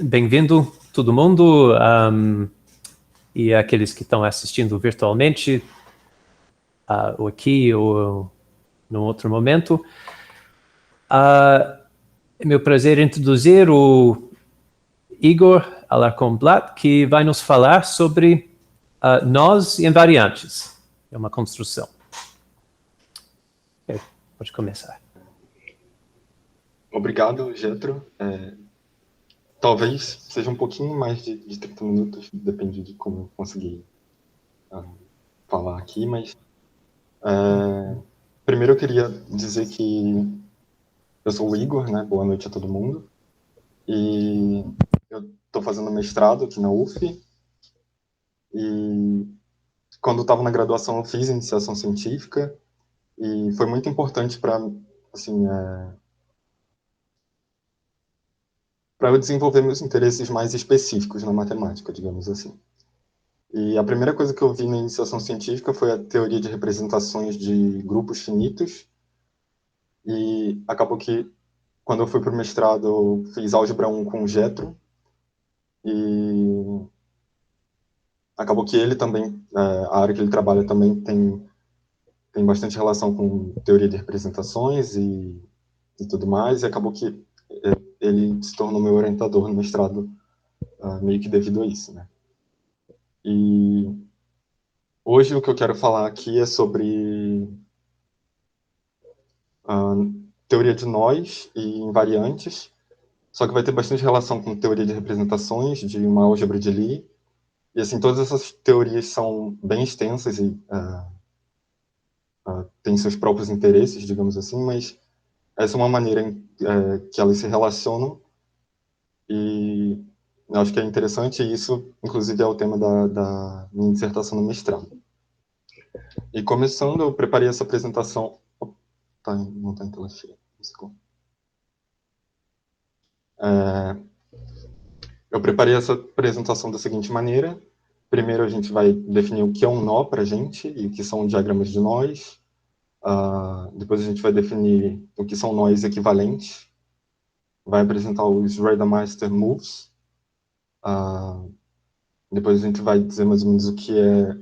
Bem-vindo, todo mundo, e aqueles que estão assistindo virtualmente, ou aqui ou num outro momento. É meu prazer introduzir o Igor Alarcon-Blatt, que vai nos falar sobre nós invariantes. É uma construção. Pode começar. Obrigado, Getro. Talvez seja um pouquinho mais de 30 minutos, depende de como eu conseguir falar aqui, mas primeiro eu queria dizer que eu sou o Igor, né? Boa noite a todo mundo. E eu estou fazendo mestrado aqui na UF, e quando eu estava na graduação eu fiz iniciação científica, e foi muito importante para assim, para eu desenvolver meus interesses mais específicos na matemática, digamos assim. E a primeira coisa que eu vi na iniciação científica foi a teoria de representações de grupos finitos. E acabou que, quando eu fui para o mestrado, eu fiz álgebra 1 com o Getro. E acabou que ele também, a área que ele trabalha também tem bastante relação com teoria de representações e tudo mais. E acabou que ele se tornou meu orientador no mestrado, meio que devido a isso, né? E hoje o que eu quero falar aqui é sobre teoria de nós e invariantes, só que vai ter bastante relação com teoria de representações, de uma álgebra de Lie, e assim, todas essas teorias são bem extensas e têm seus próprios interesses, digamos assim, mas essa é uma maneira que elas se relacionam, e eu acho que é interessante, e isso, inclusive, é o tema da minha dissertação no mestrado. E começando, eu preparei essa apresentação... não está em tela cheia. Eu preparei essa apresentação da seguinte maneira. Primeiro, a gente vai definir o que é um nó para a gente e o que são diagramas de nós. Depois, a gente vai definir o que são nós equivalentes. Vai apresentar os Rademacher moves. Depois, a gente vai dizer mais ou menos o que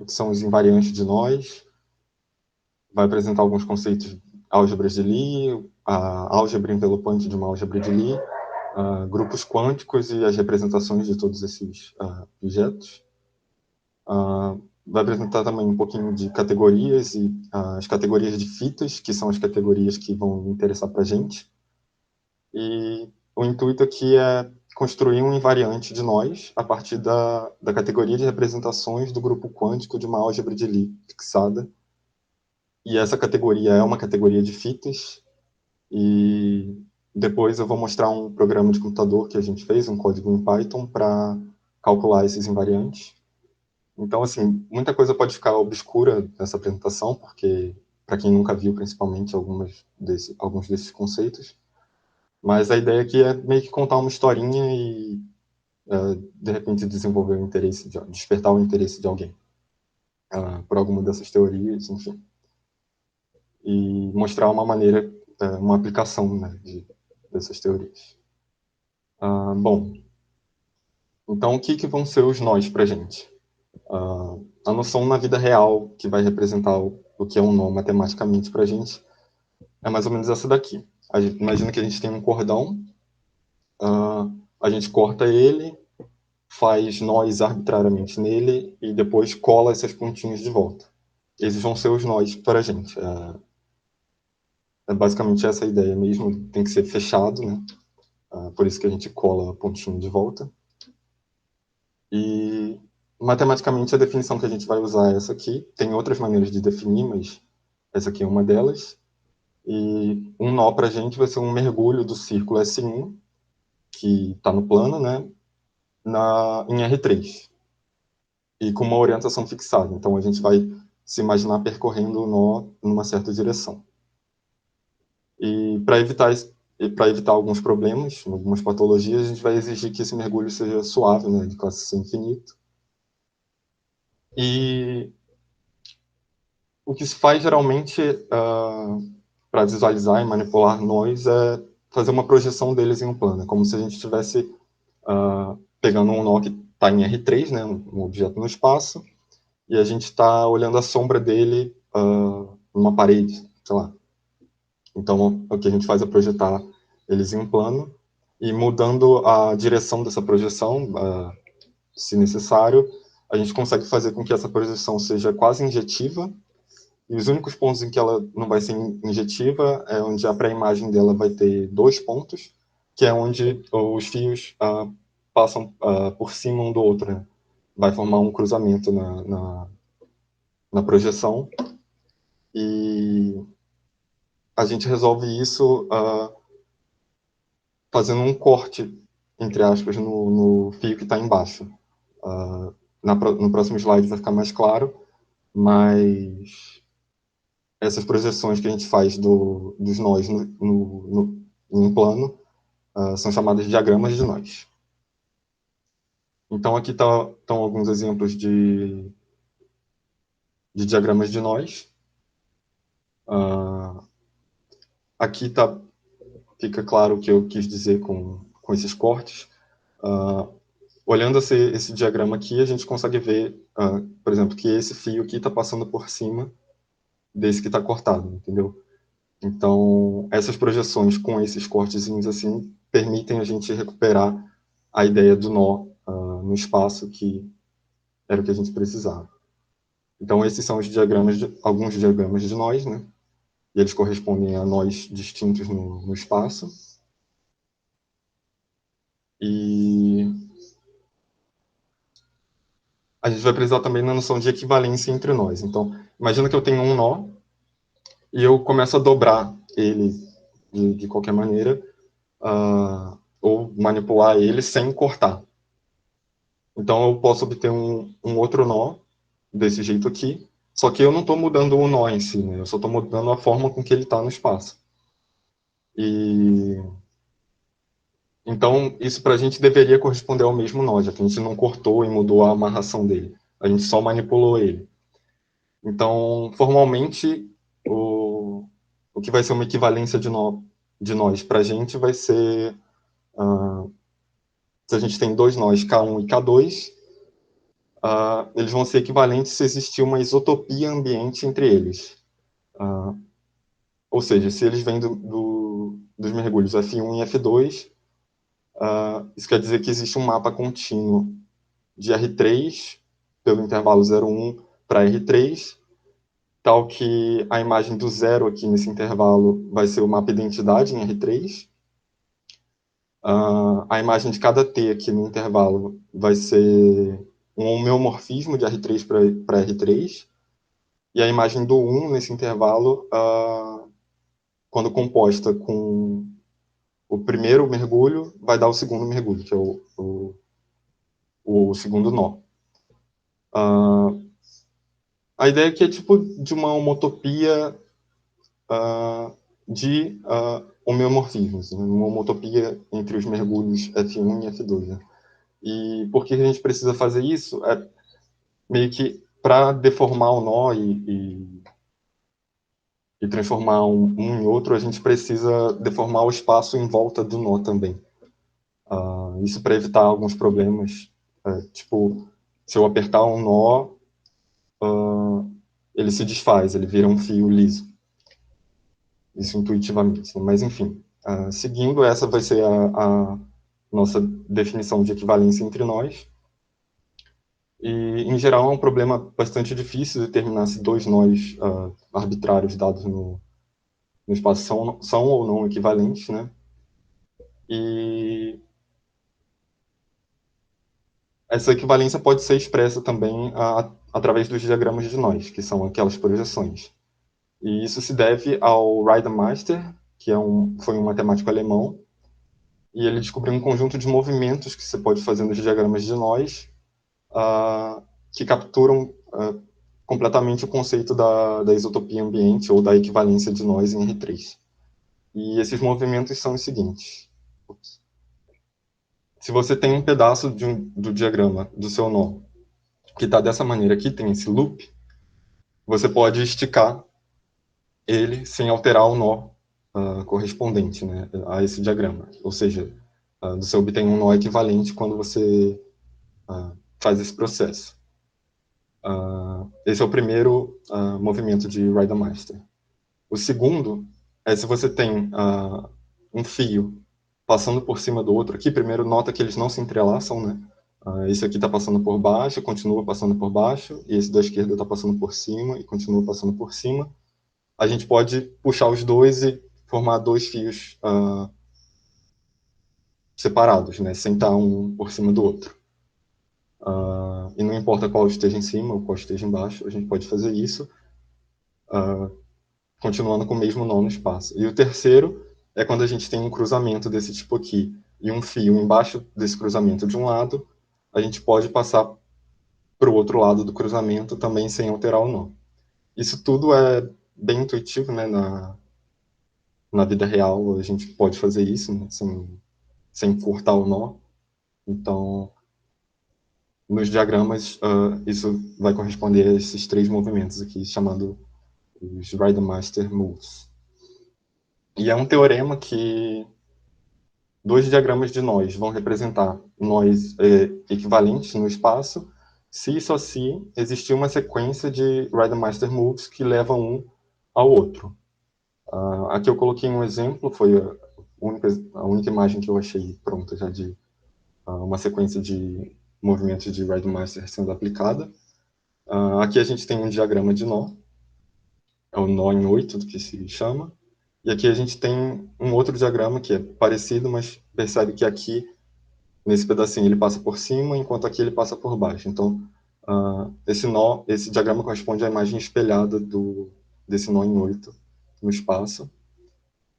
são os invariantes de nós. Vai apresentar alguns conceitos de álgebras de Lie, a álgebra envelopante de uma álgebra de Lie, grupos quânticos e as representações de todos esses objetos. Vai apresentar também um pouquinho de categorias e as categorias de fitas, que são as categorias que vão interessar para a gente. E o intuito aqui é construir um invariante de nós a partir da categoria de representações do grupo quântico de uma álgebra de Lie fixada. E essa categoria é uma categoria de fitas. E depois eu vou mostrar um programa de computador que a gente fez, um código em Python, para calcular esses invariantes. Então, assim, muita coisa pode ficar obscura nessa apresentação, porque, para quem nunca viu, principalmente, alguns desses conceitos. Mas a ideia aqui é meio que contar uma historinha e, de repente, desenvolver o interesse, despertar o interesse de alguém por alguma dessas teorias, enfim. E mostrar uma maneira, uma aplicação, né, dessas teorias. Bom, então, o que vão ser os nós para a gente? A noção na vida real que vai representar o que é um nó matematicamente para a gente é mais ou menos essa daqui. Imagina que a gente tem um cordão, a gente corta ele, faz nós arbitrariamente nele e depois cola essas pontinhas de volta. Esses vão ser os nós para a gente. É basicamente essa a ideia mesmo, tem que ser fechado, né? Por isso que a gente cola a pontinha de volta. E matematicamente a definição que a gente vai usar é essa aqui. Tem outras maneiras de definir, mas essa aqui é uma delas. E um nó para a gente vai ser um mergulho do círculo S1, que está no plano, né, em R3, e com uma orientação fixada. Então, a gente vai se imaginar percorrendo o nó numa certa direção. E para evitar alguns problemas, algumas patologias, a gente vai exigir que esse mergulho seja suave, né, de classe C infinito. E o que se faz geralmente para visualizar e manipular nós é fazer uma projeção deles em um plano. É como se a gente estivesse pegando um nó que está em R3, né, um objeto no espaço, e a gente está olhando a sombra dele numa parede, sei lá. Então, o que a gente faz é projetar eles em um plano, e mudando a direção dessa projeção, se necessário, a gente consegue fazer com que essa projeção seja quase injetiva, e os únicos pontos em que ela não vai ser injetiva é onde a pré-imagem dela vai ter 2 pontos, que é onde os fios passam por cima um do outro, né? Vai formar um cruzamento na projeção, e a gente resolve isso fazendo um corte, entre aspas, no fio que está embaixo. No próximo slide vai ficar mais claro, mas essas projeções que a gente faz dos nós em um plano são chamadas de diagramas de nós. Então, aqui estão alguns exemplos de diagramas de nós. Aqui fica claro o que eu quis dizer com esses cortes. Olhando esse diagrama aqui, a gente consegue ver, por exemplo, que esse fio aqui está passando por cima desse que está cortado, entendeu? Então, essas projeções com esses cortezinhos assim permitem a gente recuperar a ideia do nó no espaço, que era o que a gente precisava. Então, esses são alguns diagramas de nós, né? E eles correspondem a nós distintos no espaço. E a gente vai precisar também na noção de equivalência entre nós. Então, imagina que eu tenho um nó e eu começo a dobrar ele de qualquer maneira, ou manipular ele sem cortar. Então, eu posso obter um outro nó desse jeito aqui, só que eu não estou mudando o nó em si, né? Eu só estou mudando a forma com que ele está no espaço. E então, isso para a gente deveria corresponder ao mesmo nó, já que a gente não cortou e mudou a amarração dele. A gente só manipulou ele. Então, formalmente, o que vai ser uma equivalência de nós para a gente vai ser, se a gente tem 2 nós, K1 e K2, eles vão ser equivalentes se existir uma isotopia ambiente entre eles. Ou seja, se eles vêm dos mergulhos F1 e F2, isso quer dizer que existe um mapa contínuo de R3 pelo intervalo 0,1 para R3, tal que a imagem do zero aqui nesse intervalo vai ser o mapa identidade em R3. A imagem de cada T aqui no intervalo vai ser um homeomorfismo de R3 para R3. E a imagem do 1 nesse intervalo, quando composta com o primeiro mergulho, vai dar o segundo mergulho, que é o segundo nó. A ideia aqui é tipo de uma homotopia de homeomorfismos, né? Uma homotopia entre os mergulhos F1 e F2. Né? E por que a gente precisa fazer isso? É meio que para deformar o nó e transformar um em outro, a gente precisa deformar o espaço em volta do nó também. Isso para evitar alguns problemas. Tipo, se eu apertar um nó, ele se desfaz, ele vira um fio liso. Isso intuitivamente. Né? Mas, enfim, seguindo, essa vai ser a nossa definição de equivalência entre nós. E, em geral, é um problema bastante difícil determinar se 2 nós arbitrários dados no espaço são ou não equivalentes, né? E essa equivalência pode ser expressa também através dos diagramas de nós, que são aquelas projeções. E isso se deve ao Reidemeister, que foi um matemático alemão, e ele descobriu um conjunto de movimentos que você pode fazer nos diagramas de nós, que capturam completamente o conceito da isotopia ambiente ou da equivalência de nós em R3. E esses movimentos são os seguintes. Se você tem um pedaço do diagrama do seu nó que está dessa maneira aqui, tem esse loop, você pode esticar ele sem alterar o nó correspondente, né, a esse diagrama. Ou seja, Você obtém um nó equivalente quando você faz esse processo. Esse é o primeiro movimento de Reidemeister. O segundo é se você tem um fio passando por cima do outro aqui. Primeiro, nota que eles não se entrelaçam, né? Esse aqui está passando por baixo, continua passando por baixo, e esse da esquerda está passando por cima e continua passando por cima. A gente pode puxar os dois e formar dois fios separados, né? Sem estar um por cima do outro. E não importa qual esteja em cima ou qual esteja embaixo, a gente pode fazer isso, continuando com o mesmo nó no espaço. E o terceiro é quando a gente tem um cruzamento desse tipo aqui e um fio embaixo desse cruzamento de um lado, a gente pode passar para o outro lado do cruzamento também sem alterar o nó. Isso tudo é bem intuitivo, né? Na vida real a gente pode fazer isso, né? Sem cortar o nó. Então, nos diagramas, isso vai corresponder a esses três movimentos aqui, chamado os Reidemeister moves. E é um teorema que dois diagramas de nós vão representar nós equivalentes no espaço, se e só se existir uma sequência de Reidemeister moves que levam um ao outro. Aqui eu coloquei um exemplo, foi a única imagem que eu achei pronta já de uma sequência de movimentos de Reidemeister sendo aplicada. Aqui a gente tem um diagrama de nó, é o nó em 8, que se chama, e aqui a gente tem um outro diagrama que é parecido, mas percebe que aqui, nesse pedacinho, ele passa por cima, enquanto aqui ele passa por baixo. Então, esse diagrama corresponde à imagem espelhada desse nó em 8 no espaço.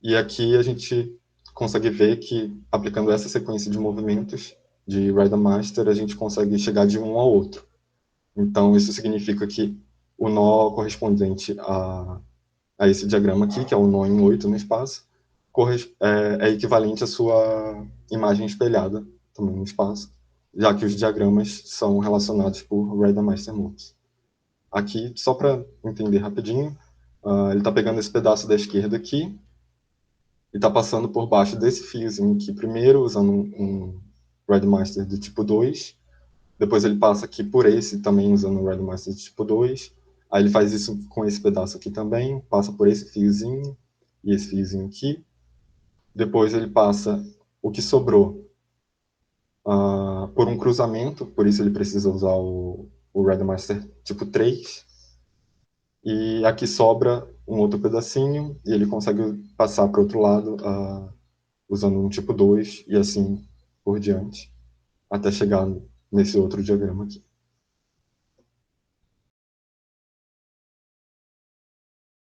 E aqui a gente consegue ver que, aplicando essa sequência de movimentos de Reidemeister, a gente consegue chegar de um ao outro. Então, isso significa que o nó correspondente a esse diagrama aqui, que é o nó em 8 no espaço, é equivalente à sua imagem espelhada também no espaço, já que os diagramas são relacionados por Reidemeister moves. Aqui, só para entender rapidinho, ele está pegando esse pedaço da esquerda aqui e está passando por baixo desse fiozinho aqui primeiro, usando um Reidemeister do tipo 2, depois ele passa aqui por esse também, usando o Reidemeister do tipo 2, aí ele faz isso com esse pedaço aqui também, passa por esse fiozinho e esse fiozinho aqui. Depois ele passa o que sobrou por um cruzamento, por isso ele precisa usar o Reidemeister tipo 3. E aqui sobra um outro pedacinho e ele consegue passar para o outro lado usando um tipo 2 e assim por diante, até chegar nesse outro diagrama aqui.